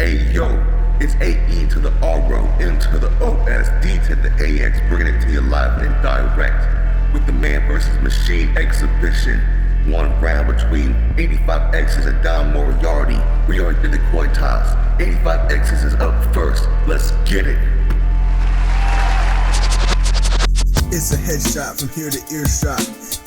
Yo, it's AE to the RO, N to the OSD to the AX, bringing it to you live and direct with the Man vs. Machine exhibition. One round between 85X's and Don Moriarty. We already did the coin toss. 85X's is up first. Let's get it. It's a headshot from here to earshot.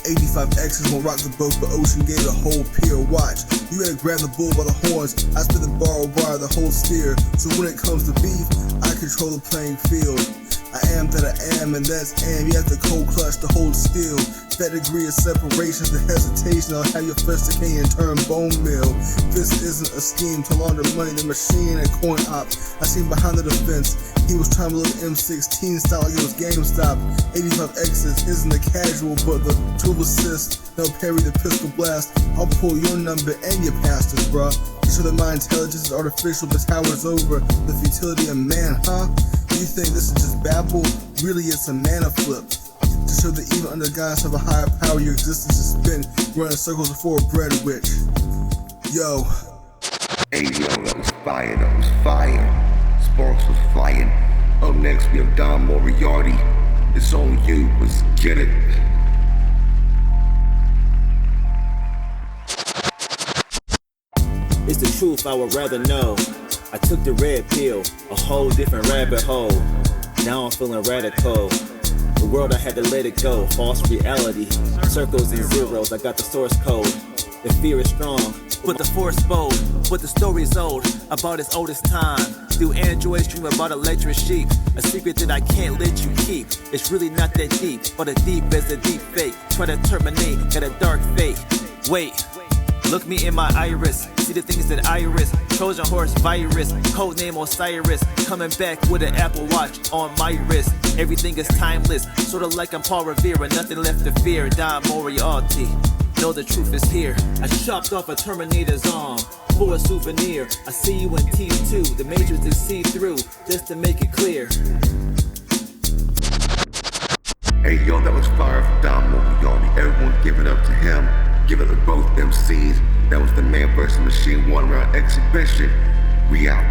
85X's won't rock the boat, but Ocean gave the whole pier watch. You gotta grab the bull by the horns. I spit the borrowed wire, the whole steer. So when it comes to beef, I control the playing field. I am that I am, and that's am. You have to cold clutch to hold still. That degree of separation, the hesitation, I'll have your flesh decay and turn bone meal. This isn't a scheme to launder money, the machine and coin op. I seen behind the defense, he was trying to look M16 style like it was GameStop. 85X's isn't a casual, but the tool assist, they'll parry the pistol blast. I'll pull your number and your pastors, bruh. To show that my intelligence is artificial, this tower's over. The futility of man, huh? You think this is just babble? Really, it's a mana flip. To show that even under guise of a higher power, your existence is spent running circles before a bread witch. Yo. Hey yo, that was fire, that was fire. Sparks was flying. Up next we have Don Moriarty. It's on you, let's get it. It's the truth I would rather know. I took the red pill, a whole different rabbit hole. Now I'm feeling radical. The world, I had to let it go. False reality, circles and zeros. I got the source code. The fear is strong, but the force bold. But the story's old, about as old as time. Through Androids dream about electric sheep. A secret that I can't let you keep. It's really not that deep, but as deep as a deep fake. Try to terminate, got a dark fate. Wait, look me in my iris. See the things that I risk. Trojan horse virus, codename Osiris. Coming back with an Apple Watch on my wrist. Everything is timeless, sorta like I'm Paul Revere. Nothing left to fear, Don Moriarty. Know the truth is here. I chopped off a Terminator's arm for a souvenir. I see you in T2, the Matrix is see-through, just to make it clear. Hey yo, that was fire from Don Moriarty. Everyone give it up to him. Give it to both MCs. That was the Man vs. Machine 1 round exhibition. We out.